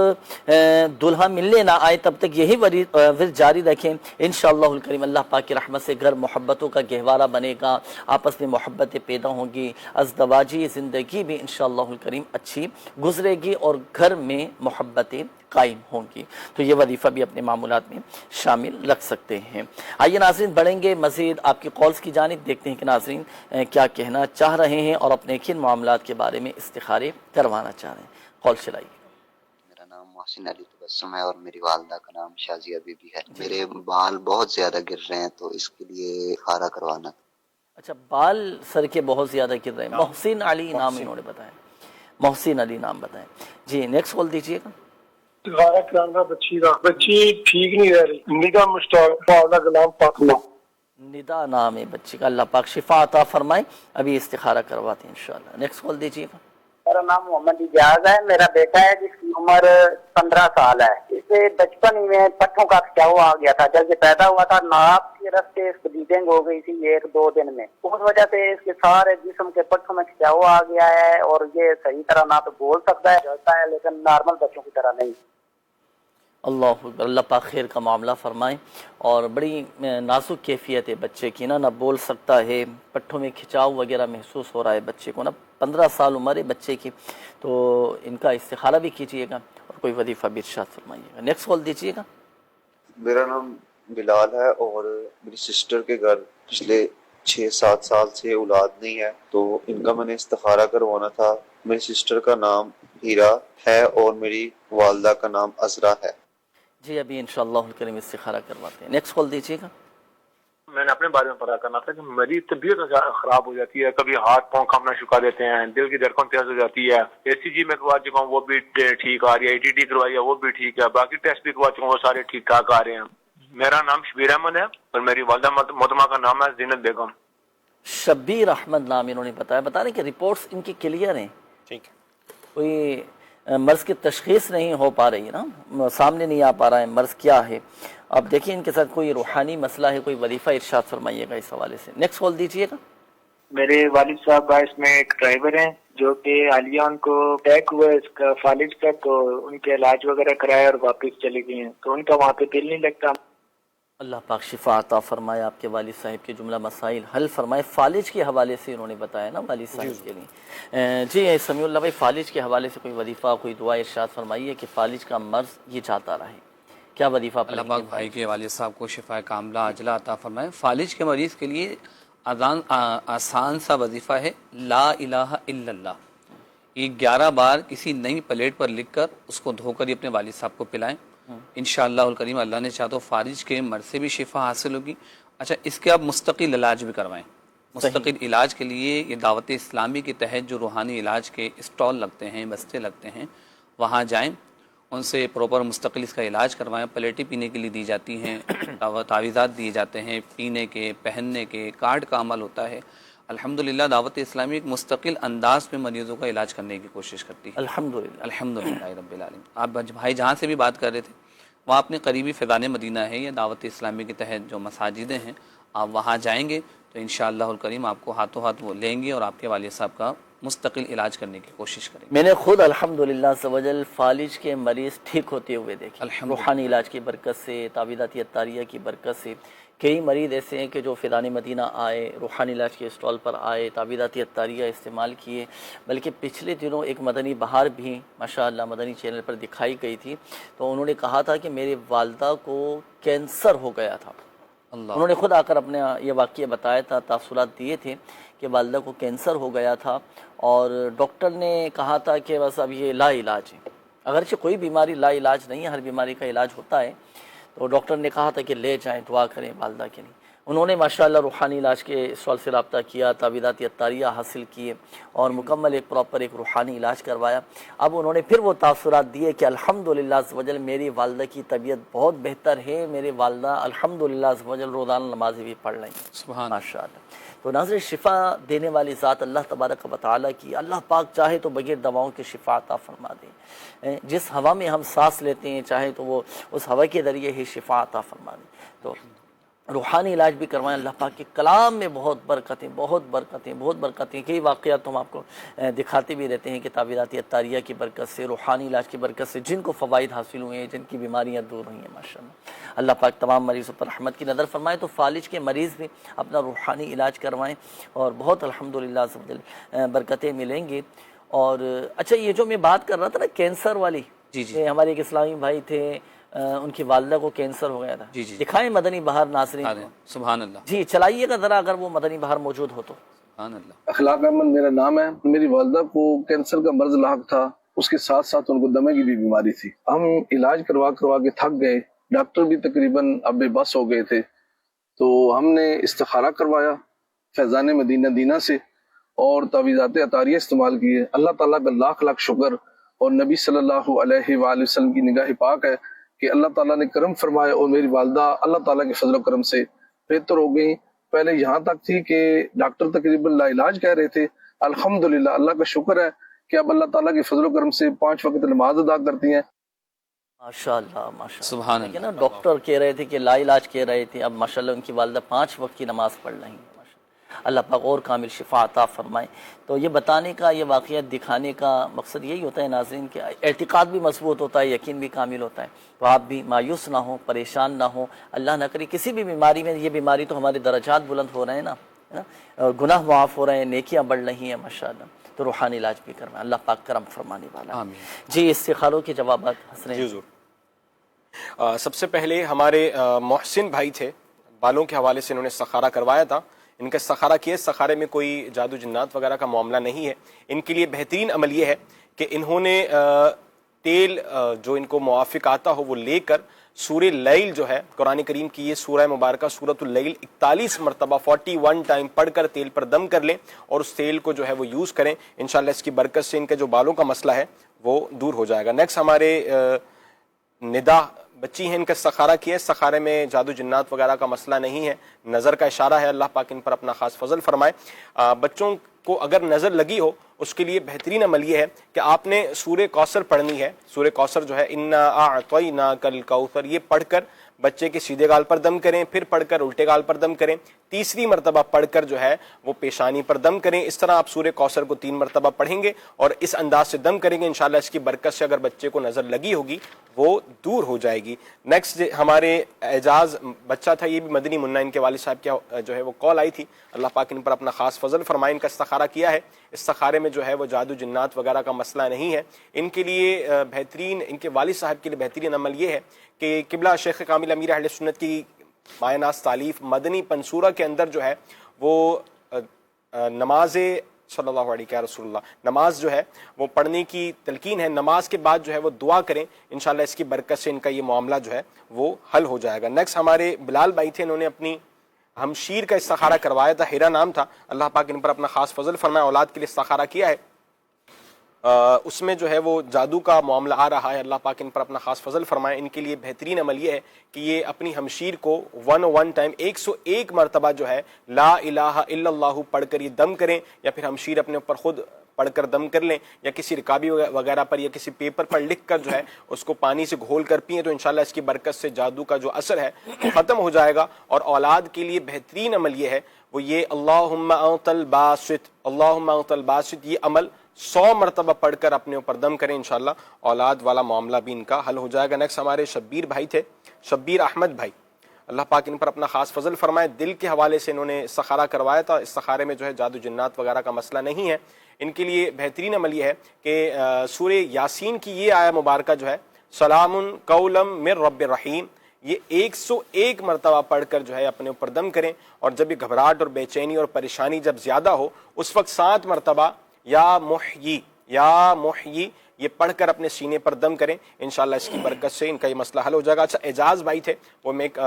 دلہا ملنے نہ آئے تب تک یہی ورد جاری رکھیں. انشاءاللہ الکریم اللہ پاک کی رحمت سے گھر محبتوں کا گہوارہ بنے گا، آپس میں محبتیں پیدا ہوں گی، ازدواجی زندگی بھی انشاءاللہ الکریم اچھی گزرے گی اور گھر میں محبتیں قائم ہوں گی. تو یہ وظیفہ بھی اپنے معمولات میں شامل رکھ سکتے ہیں. آئیے ناظرین بڑھیں گے مزید آپ کی کالز کی جانب، دیکھتے ہیں کہ ناظرین کیا کہنا چاہ رہے ہیں اور اپنے کن معاملات کے بارے میں استخارے کروانا چاہ رہے ہیں. کال چلائیے. میرا نام محسن علی تبسم ہے اور میری والدہ کا نام شازیہ بی بی ہے. میرے بال بہت زیادہ گر رہے ہیں تو اس کے لیے خارہ کروانا. اچھا، بال سر کے بہت زیادہ گر رہے ہیں. محسن علی نام انہوں نے بتایا، محسن علی نام بتائیں. جی نیکسٹ کال دیجیے گا. غارہ کرانا بچی ٹھیک نہیں رہ رہی. ندا مشتاق والدہ کا نام فاطمہ. ندا نام ہے بچی کا، اللہ پاک شفا عطا فرمائے. ابھی استخارہ کرواتے ہیں انشاءاللہ. نیکسٹ کال دیجیے گا. میرا نام محمد اجاز ہے. میرا بیٹا ہے جس کی عمر 15 سال ہے. اسے بچپن ہی میں پٹھوں کا کھچاؤ آ گیا تھا. جب یہ پیدا ہوا تھا ناپ کے راستے اس کو بلیڈنگ ہو گئی تھی 1-2 دن میں. اس وجہ سے اس کے سارے جسم کے پٹھوں میں کھچاؤ آ گیا ہے اور یہ صحیح طرح نہ تو بول سکتا ہے چلتا ہے لیکن نارمل بچوں کی طرح نہیں. اللہ اکبر، اللہ پاک خیر کا معاملہ فرمائیں. اور بڑی نازک کیفیت ہے بچے کی نا، نہ بول سکتا ہے، پٹھوں میں کھچاؤ وغیرہ محسوس ہو رہا ہے بچے کو نا. 15 سال عمر ہے بچے کی. تو ان کا استخارہ بھی کیجیے گا اور کوئی وظیفہ بھی ارشاد فرمائیے گا. نیکسٹ کال دیجیے گا. میرا نام بلال ہے اور میری سسٹر کے گھر پچھلے 6-7 سال سے اولاد نہیں ہے تو ان کا میں نے استخارہ کروانا تھا. میری سسٹر کا نام ہیرا ہے اور میری والدہ کا نام عذرا ہے. جی ابھی انشاءاللہ الکریم استخارہ کرواتے ہیں. نیکسٹ کال دیجیے گا. میں نے اپنے بارے میں پتا کرنا تھا کہ میری طبیعت خراب ہو جاتی ہے، کبھی ہاتھ پاؤں کانپنا شروع کر دیتے ہیں، دل کی دھڑکن تیز ہو جاتی ہے. ACG میں کروا چکا ہوں وہ بھی ٹھیک آ رہی ہے، ATT کروائی ہے وہ بھی ٹھیک ہے، باقی ٹیسٹ بھی کروا چکا ہوں وہ سارے ٹھیک ٹھاک آ رہے ہیں. میرا نام شبیر احمد ہے اور میری والدہ محترمہ کا نام ہے زینت بیگم. شبیر احمد نام انہوں نے بتایا. بتا رہے کہ رپورٹس ان کی کلیئر ہیں، ٹھیک ہے، کوئی مرض کی تشخیص نہیں ہو پا رہی ہے نا، سامنے نہیں آ پا رہا ہے مرض کیا ہے. اب دیکھیں ان کے ساتھ کوئی روحانی مسئلہ ہے، کوئی وظیفہ ارشاد فرمائیے گا اس حوالے سے. نیکسٹ کال دیجیے گا. میرے والد صاحب باعث میں ایک ڈرائیور ہیں جو کہ حالیہ ان کو اٹیک ہوا اس کا فالج کا، تو ان کے علاج وغیرہ کرایا اور واپس چلے گئے ہیں تو ان کا وہاں پہ دل نہیں لگتا. اللہ پاک شفا عطا فرمائے، آپ کے والد صاحب کے جملہ مسائل حل فرمائے. فالج کے حوالے سے انہوں نے بتایا نا والد صاحب کے لیے. جی سمیع اللہ بھائی، فالج کے حوالے سے کوئی وظیفہ، کوئی دعا ارشاد فرمائیے کہ فالج کا مرض یہ جاتا رہے. کیا وظیفہ؟ اللہ پاک بھائی کے والد صاحب کو شفا کاملہ عاجلہ عطا فرمائے. فالج کے مریض کے لیے آسان سا وظیفہ ہے لا الہ الا اللہ. یہ 11 بار کسی نئی پلیٹ پر لکھ کر اس کو دھو کر یہ اپنے والد صاحب کو پلائیں. انشاءاللہ الکریم اللہ نے چاہ تو فالج کے مرض سے بھی شفا حاصل ہوگی. اچھا، اس کے آپ مستقل علاج بھی کروائیں. مستقل علاج کے لیے یہ دعوت اسلامی کے تحت جو روحانی علاج کے اسٹال لگتے ہیں، بستے لگتے ہیں، وہاں جائیں، ان سے پروپر مستقل اس کا علاج کروائیں. پلیٹیں پینے کے لیے دی جاتی ہیں، تعویذات دیے جاتے ہیں، پینے کے، پہننے کے، کارڈ کا عمل ہوتا ہے. الحمدللہ دعوت اسلامی ایک مستقل انداز میں مریضوں کا علاج کرنے کی کوشش کرتی ہے. الحمدللہ رب العالمین. آپ بھائی جہاں سے بھی بات کر رہے تھے وہاں اپنے قریبی فیضان مدینہ ہے یا دعوت اسلامی کے تحت جو مساجدیں ہیں، آپ وہاں جائیں گے تو انشاءاللہ الکریم آپ کو ہاتھوں ہاتھ وہ لیں گے اور آپ کے والد صاحب کا مستقل علاج کرنے کی کوشش کریں گے. میں نے خود الحمدللہ عزوجل فالج کے مریض ٹھیک ہوتے ہوئے دیکھے روحانی علاج کی برکت سے، تعویذاتی عطاریہ کی برکت سے. کئی مریض ایسے ہیں کہ جو فیضان مدینہ آئے، روحانی علاج کے اسٹال پر آئے، تعویذاتی عطاریہ استعمال کیے. بلکہ پچھلے دنوں ایک مدنی بہار بھی ماشاءاللہ مدنی چینل پر دکھائی گئی تھی، تو انہوں نے کہا تھا کہ میرے والدہ کو کینسر ہو گیا تھا. انہوں نے خود آ کر اپنے یہ واقعہ بتایا تھا، تاثرات دیے تھے کہ والدہ کو کینسر ہو گیا تھا اور ڈاکٹر نے کہا تھا کہ بس اب یہ لا علاج ہے، اگرچہ کوئی بیماری لا علاج نہیں ہے، ہر بیماری کا علاج ہوتا ہے، تو ڈاکٹر نے کہا تھا کہ لے جائیں، دعا کریں والدہ کے لیے۔ انہوں نے ماشاءاللہ روحانی علاج کے سوال سے رابطہ کیا، تعویذات عطاریہ حاصل کیے اور مکمل ایک پراپر ایک روحانی علاج کروایا۔ اب انہوں نے پھر وہ تاثرات دیے کہ الحمدللہ عز و جل میری والدہ کی طبیعت بہت بہتر ہے، میرے والدہ الحمدللہ عز و جل روزانہ نمازیں بھی پڑھ رہی ہیں، سبحان ماشاءاللہ۔ تو ناظرین، شفا دینے والی ذات اللہ تبارک و تعالیٰ کی، اللہ پاک چاہے تو بغیر دواؤں کے شفا عطا فرما دے، جس ہوا میں ہم سانس لیتے ہیں چاہے تو وہ اس ہوا کے ذریعے ہی شفا عطا فرما دے۔ تو روحانی علاج بھی کروائیں، اللہ پاک کے کلام میں بہت برکتیں، بہت برکتیں، بہت برکتیں، کئی واقعات ہم آپ کو دکھاتے بھی رہتے ہیں کہ تعویذات عطاریہ کی برکت سے، روحانی علاج کی برکت سے جن کو فوائد حاصل ہوئے ہیں، جن کی بیماریاں دور ہوئی ہیں ماشاءاللہ۔ اللہ پاک تمام مریضوں پر رحمت کی نظر فرمائے۔ تو فالج کے مریض بھی اپنا روحانی علاج کروائیں اور بہت الحمدللہ عز و جل برکتیں ملیں گی۔ اور اچھا، یہ جو میں بات کر رہا تھا نا کینسر والی، جی ہمارے ایک اسلامی بھائی تھے، ان کی والدہ کو کینسر ہو گیا تھا، دکھائیں مدنی بہار ناظرین، سبحان اللہ، جی چلائیے گا ذرا اگر وہ مدنی بہار موجود ہو تو۔ سبحان اللہ۔ اخلاق احمد میرا نام ہے، میری والدہ کو کینسر کا مرض لاحق تھا، اس کے ساتھ ساتھ ان کو دمے کی بھی بیماری تھی۔ ہم علاج کروا کے تھک گئے، ڈاکٹر بھی تقریباً اب بے بس ہو گئے تھے، تو ہم نے استخارہ کروایا فیضان مدینہ دینا سے اور تعویذات عطاریہ استعمال کیے۔ اللہ تعالیٰ کا لاکھ لاکھ شکر اور نبی صلی اللہ علیہ وآلہ وسلم کی نگاہ پاک ہے کہ اللہ تعالیٰ نے کرم فرمایا اور میری والدہ اللہ تعالیٰ کے فضل و کرم سے بہتر ہو گئی۔ پہلے یہاں تک تھی کہ ڈاکٹر تقریباً لا علاج کہہ رہے تھے، الحمدللہ اللہ کا شکر ہے کہ اب اللہ تعالیٰ کے فضل و کرم سے 5 وقت نماز ادا کرتی ہیں۔ ماشاءاللہ ماشاءاللہ، سبحان اللہ۔ نا ڈاکٹر کہہ رہے تھے کہ لا علاج کہہ رہے تھے، اب ماشاءاللہ ان کی والدہ 5 وقت کی نماز پڑھ رہی ہیں۔ اللہ پاک اور کامل شفا عطا فرمائے۔ تو یہ بتانے کا، یہ واقعات دکھانے کا مقصد یہی ہوتا ہے ناظرین کہ اعتقاد بھی مضبوط ہوتا ہے، یقین بھی کامل ہوتا ہے، تو آپ بھی مایوس نہ ہوں، پریشان نہ ہوں۔ اللہ نہ کرے کسی بھی بیماری میں، یہ بیماری تو ہمارے درجات بلند ہو رہے ہیں نا، اور گناہ معاف ہو رہے ہیں، نیکیاں بڑھ رہی ہیں ماشاءاللہ، تو روحانی علاج بھی کروائیں، اللہ پاک کرم فرمانے والا۔ جی استخاروں کے جوابات حسن جی ضرور۔ سب سے پہلے ہمارے محسن بھائی تھے، بالوں کے حوالے سے انہوں نے استخارہ کروایا تھا، ان کا استخارہ کیا، استخارے میں کوئی جادو جنات وغیرہ کا معاملہ نہیں ہے۔ ان کے لیے بہترین عمل یہ ہے کہ انہوں نے تیل جو ان کو موافق آتا ہو وہ لے کر سورہ لیل جو ہے قرآن کریم کی یہ سورہ مبارکہ سورۃ اللیل 41 مرتبہ 41 ٹائم پڑھ کر تیل پر دم کر لیں اور اس تیل کو جو ہے وہ یوز کریں، انشاءاللہ اس کی برکت سے ان کے جو بالوں کا مسئلہ ہے وہ دور ہو جائے گا۔ نیکسٹ ہمارے ندا بچی ہیں، ان کا استخارہ کیا ہے، استخارے میں جادو جنات وغیرہ کا مسئلہ نہیں ہے، نظر کا اشارہ ہے، اللہ پاک ان پر اپنا خاص فضل فرمائے۔ بچوں کو اگر نظر لگی ہو اس کے لیے بہترین عمل یہ ہے کہ آپ نے سورہ کوثر پڑھنی ہے۔ سورہ کوثر جو ہے انا اعطیناک الکوثر، یہ پڑھ کر بچے کے سیدھے گال پر دم کریں، پھر پڑھ کر الٹے گال پر دم کریں، تیسری مرتبہ پڑھ کر جو ہے وہ پیشانی پر دم کریں۔ اس طرح آپ سورہ کوثر کو 3 مرتبہ پڑھیں گے اور اس انداز سے دم کریں گے، انشاءاللہ اس کی برکت سے اگر بچے کو نظر لگی ہوگی وہ دور ہو جائے گی۔ نیکسٹ ہمارے اعجاز بچہ تھا، یہ بھی مدنی منا، ان کے والد صاحب کیا جو ہے وہ کال آئی تھی، اللہ پاک ان پر اپنا خاص فضل فرمائے۔ ان کا استخارہ کیا ہے، استخارے میں جو ہے وہ جادو جنات وغیرہ کا مسئلہ نہیں ہے۔ ان کے لیے بہترین، ان کے والد صاحب کے لیے بہترین عمل یہ ہے کہ قبلہ شیخ کامل امیر اہل سنت کی مایہ ناز تالیف مدنی پنصورہ کے اندر جو ہے وہ نماز صلی اللہ علیہ رسول اللہ، نماز جو ہے وہ پڑھنے کی تلقین ہے، نماز کے بعد جو ہے وہ دعا کریں، انشاءاللہ اس کی برکت سے ان کا یہ معاملہ جو ہے وہ حل ہو جائے گا۔ نیکسٹ ہمارے بلال بھائی تھے، انہوں نے اپنی ہمشیر کا استخارہ کروایا تھا، ہیرا نام تھا، اللہ پاک ان پر اپنا خاص فضل فرمائے، اولاد کے لیے استخارہ کیا ہے، اس میں جو ہے وہ جادو کا معاملہ آ رہا ہے، اللہ پاک ان پر اپنا خاص فضل فرمائے۔ ان کے لیے بہترین عمل یہ ہے کہ یہ اپنی ہمشیر کو 101 ٹائم 101 مرتبہ جو ہے لا الہ الا اللہ پڑھ کر یہ دم کریں، یا پھر ہمشیر اپنے اوپر خود پڑھ کر دم کر لیں، یا کسی رکابی وغیرہ پر یا کسی پیپر پر لکھ کر جو ہے اس کو پانی سے گھول کر پئیں، تو انشاءاللہ اس کی برکت سے جادو کا جو اثر ہے وہ ختم ہو جائے گا۔ اور اولاد کے لیے بہترین عمل یہ ہے وہ یہ اللہم انت الباسط، اللہم انت الباسط، یہ عمل 100 مرتبہ پڑھ کر اپنے اوپر دم کریں، انشاءاللہ اولاد والا معاملہ بھی ان کا حل ہو جائے گا۔ نیکسٹ ہمارے شبیر بھائی تھے، شبیر احمد بھائی، اللہ پاک ان پر اپنا خاص فضل فرمائے، دل کے حوالے سے انہوں نے استخارہ کروایا تھا، استخارے میں جو ہے جادو جنات وغیرہ کا مسئلہ نہیں ہے۔ ان کے لیے بہترین عمل یہ ہے کہ سورہ یاسین کی یہ آیہ مبارکہ جو ہے سلام قولا من رب الرحیم، یہ 101 مرتبہ پڑھ کر جو ہے اپنے اوپر دم کریں، اور جب یہ گھبراہٹ اور بے چینی اور پریشانی جب زیادہ ہو اس وقت 7 مرتبہ یا محیی یہ پڑھ کر اپنے سینے پر دم کریں، انشاءاللہ اس کی برکت سے ان کا یہ مسئلہ حل ہو جائے گا۔ اچھا اعجاز بھائی تھے، وہ میں ایک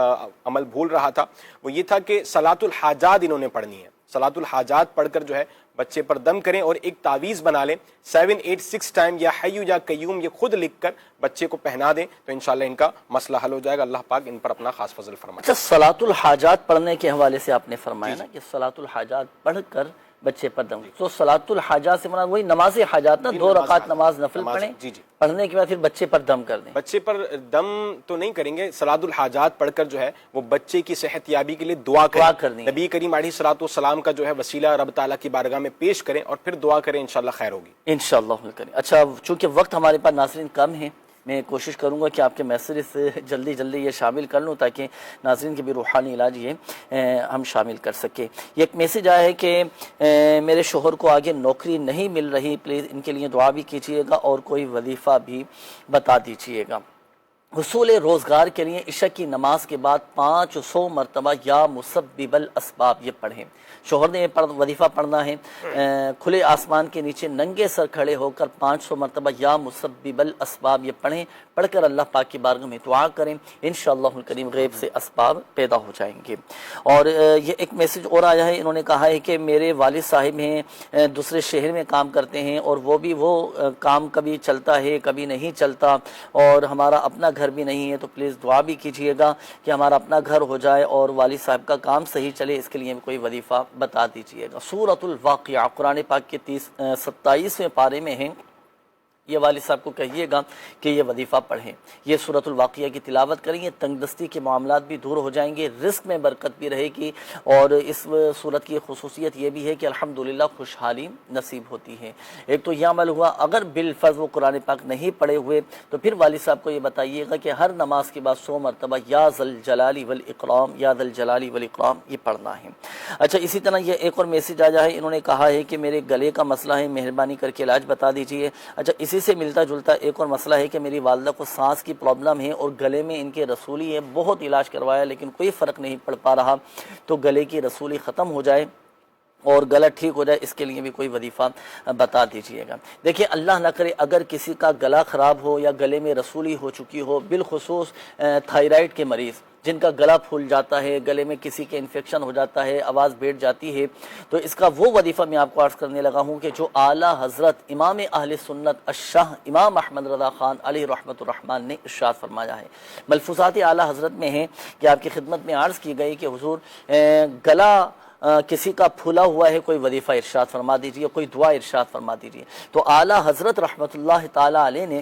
عمل بھول رہا تھا، وہ یہ تھا کہ صلاۃ الحاجات انہوں نے پڑھنی ہے۔ صلاۃ الحاجات پڑھ کر جو ہے بچے پر دم کریں اور ایک تعویذ بنا لیں 786 ٹائم یا حی یا قیوم یہ خود لکھ کر بچے کو پہنا دیں تو انشاءاللہ ان کا مسئلہ حل ہو جائے گا۔ اللہ پاک ان پر اپنا خاص فضل فرمائے۔ اچھا صلاۃ الحاجات پڑھنے کے حوالے سے آپ نے فرمایا نا کہ صلاۃ الحاجات پڑھ کر بچے پر دم، تو صلاۃ الحاجات سے مراد وہی نماز حاجات نا، 2 رکعت نماز نفل پڑھیں، پڑھنے کے بعد پھر بچے پر دم کر دیں۔ بچے پر دم تو نہیں کریں گے، صلاۃ الحاجات پڑھ کر جو ہے وہ بچے کی صحت یابی کے لیے دعا کریں، نبی کریم علیہ الصلوۃ والسلام کا جو ہے وسیلہ رب تعالیٰ کی بارگاہ میں پیش کریں اور پھر دعا کریں، انشاءاللہ خیر ہوگی انشاءاللہ کریں۔ اچھا چونکہ وقت ہمارے پاس ناظرین کم ہے، میں کوشش کروں گا کہ آپ کے میسیج سے جلدی یہ شامل کر لوں تاکہ ناظرین کے بھی روحانی علاج یہ ہم شامل کر سکیں۔ یہ ایک میسیج آیا ہے کہ میرے شوہر کو آگے نوکری نہیں مل رہی، پلیز ان کے لیے دعا بھی کیجیے گا اور کوئی وظیفہ بھی بتا دیجیے گا۔ حصول روزگار کے لیے عشاء کی نماز کے بعد 500 مرتبہ یا مسبب الاسباب یہ پڑھیں۔ شوہر نے وظیفہ پڑھنا ہے، کھلے آسمان کے نیچے ننگے سر کھڑے ہو کر 500 مرتبہ یا مسبب الاسباب یہ پڑھیں، پڑھ کر اللہ پاک کی بارگاہ میں دعا کریں، انشاءاللہ الکریم غیب سے اسباب پیدا ہو جائیں گے۔ اور یہ ایک میسج اور آیا ہے، انہوں نے کہا ہے کہ میرے والد صاحب ہیں، دوسرے شہر میں کام کرتے ہیں اور وہ کام کبھی چلتا ہے کبھی نہیں چلتا اور ہمارا اپنا گھر بھی نہیں ہے، تو پلیز دعا بھی کیجیے گا کہ ہمارا اپنا گھر ہو جائے اور والد صاحب کا کام صحیح چلے، اس کے لیے کوئی وظیفہ بتا دیجیے گا۔ سورۃ الواقعہ قرآن پاک کے 27ویں پارے میں ہے، یہ والد صاحب کو کہیے گا کہ یہ وظیفہ پڑھیں، یہ سورۃ الواقعہ کی تلاوت کریں، یہ تنگ دستی کے معاملات بھی دور ہو جائیں گے، رزق میں برکت بھی رہے گی، اور اس سورت کی خصوصیت یہ بھی ہے کہ الحمدللہ خوشحالی نصیب ہوتی ہے۔ ایک تو یہ عمل ہوا، اگر بالفرض وہ قرآن پاک نہیں پڑھے ہوئے تو پھر والد صاحب کو یہ بتائیے گا کہ ہر نماز کے بعد 100 مرتبہ یا ذا الجلال والاکرام یا ذا الجلال والاکرام یہ پڑھنا ہے۔ اچھا اسی طرح یہ ایک اور میسج آیا ہے، انہوں نے کہا ہے کہ میرے گلے کا مسئلہ ہے، مہربانی کر کے علاج بتا دیجیے۔ اچھا اسی سے ملتا جلتا ایک اور مسئلہ ہے کہ میری والدہ کو سانس کی پرابلم ہے اور گلے میں ان کے رسولی ہے، بہت علاج کروایا لیکن کوئی فرق نہیں پڑ پا رہا، تو گلے کی رسولی ختم ہو جائے اور گلا ٹھیک ہو جائے، اس کے لیے بھی کوئی وظیفہ بتا دیجیے گا۔ دیکھیں اللہ نہ کرے اگر کسی کا گلا خراب ہو یا گلے میں رسولی ہو چکی ہو، بالخصوص تھائرائیڈ کے مریض جن کا گلا پھول جاتا ہے، گلے میں کسی کے انفیکشن ہو جاتا ہے، آواز بیٹھ جاتی ہے، تو اس کا وہ وظیفہ میں آپ کو عرض کرنے لگا ہوں کہ جو اعلیٰ حضرت امام اہل سنت الشاہ امام احمد رضا خان علیہ رحمۃ الرحمن نے ارشاد فرمایا ہے۔ ملفوظات اعلیٰ حضرت میں ہیں کہ آپ کی خدمت میں عرض کی گئی کہ حضور گلا کسی کا پھولا ہوا ہے، کوئی وظیفہ ارشاد فرما دیجیے، کوئی دعا ارشاد فرما دیجیے، تو اعلیٰ حضرت رحمۃ اللہ تعالی علیہ نے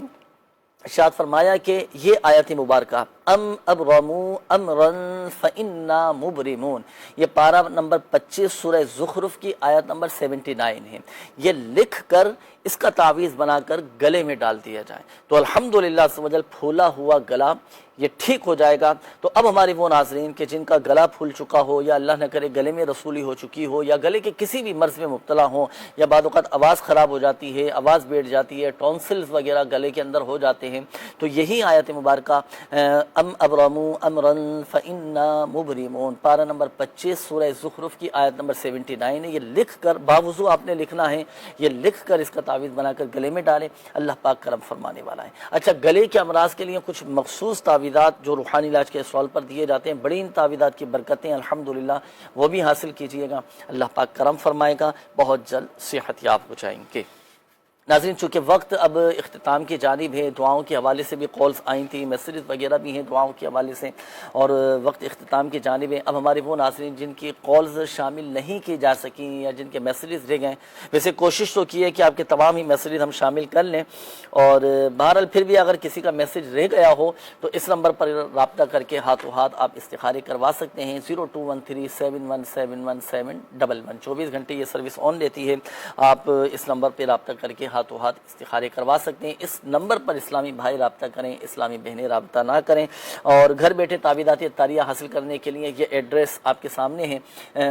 ارشاد فرمایا کہ یہ آیت مبارکہ ام ابرموا امرا فانا مبرمون، یہ پارہ نمبر 25 سورہ زخرف کی آیت نمبر 79 ہے، یہ لکھ کر اس کا تعویذ بنا کر گلے میں ڈال دیا جائے تو الحمدللہ عز و جل پھولا ہوا گلا یہ ٹھیک ہو جائے گا۔ تو اب ہمارے وہ ناظرین کہ جن کا گلا پھول چکا ہو یا اللہ نہ کرے گلے میں رسولی ہو چکی ہو یا گلے کے کسی بھی مرض میں مبتلا ہوں یا بعض اوقات آواز خراب ہو جاتی ہے، آواز بیٹھ جاتی ہے، ٹونسلز وغیرہ گلے کے اندر ہو جاتے ہیں، تو یہی آیت مبارکہ ام ابرموا امرا فانا مبرمون پارہ نمبر 25 سورہ زخرف کی آیت نمبر 79 ہے، یہ لکھ کر باوضو آپ نے لکھنا ہے، یہ لکھ کر اس کا تعویذ بنا کر گلے میں ڈالیں، اللہ پاک کرم فرمانے والا ہے۔ اچھا گلے کے امراض کے لیے کچھ مخصوص تعویذات جو روحانی علاج کے سوال پر دیے جاتے ہیں، بڑی ان تعویذات کی برکتیں الحمدللہ وہ بھی حاصل کیجئے گا، اللہ پاک کرم فرمائے گا، بہت جلد صحت یاب ہو جائیں گے۔ ناظرین چونکہ وقت اب اختتام کی جانب ہے، دعاؤں کے حوالے سے بھی کالز آئی تھیں، میسیجز وغیرہ بھی ہیں دعاؤں کے حوالے سے، اور وقت اختتام کی جانب ہے۔ اب ہمارے وہ ناظرین جن کی کالز شامل نہیں کی جا سکیں یا جن کے میسیجز رہ گئے، ویسے کوشش تو کی ہے کہ آپ کے تمام ہی میسیجز ہم شامل کر لیں، اور بہرحال پھر بھی اگر کسی کا میسیج رہ گیا ہو تو اس نمبر پر رابطہ کر کے ہاتھوں ہاتھ آپ استخارے کروا سکتے ہیں، 0213717111 24 گھنٹے یہ سروس آن رہتی ہے، آپ اس نمبر پہ رابطہ کر کے ہاتھوں ہاتھ استخارے کروا سکتے ہیں۔ اس نمبر پر اسلامی بھائی رابطہ کریں، اسلامی بہنیں رابطہ نہ کریں، اور گھر بیٹھے تعویذات طاریہ حاصل کرنے کے لیے یہ ایڈریس آپ کے سامنے ہے،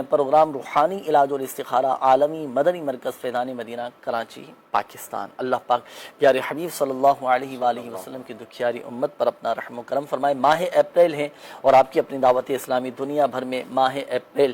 پروگرام روحانی علاج اور استخارہ عالمی مدنی مرکز فیضان مدینہ کراچی پاکستان۔ اللہ پاک پیارے حبیب صلی اللہ علیہ وآلہ وسلم کی دکھیاری امت پر اپنا رحم و کرم فرمائے۔ ماہ اپریل ہے اور آپ کی اپنی دعوت اسلامی دنیا بھر میں ماہ اپریل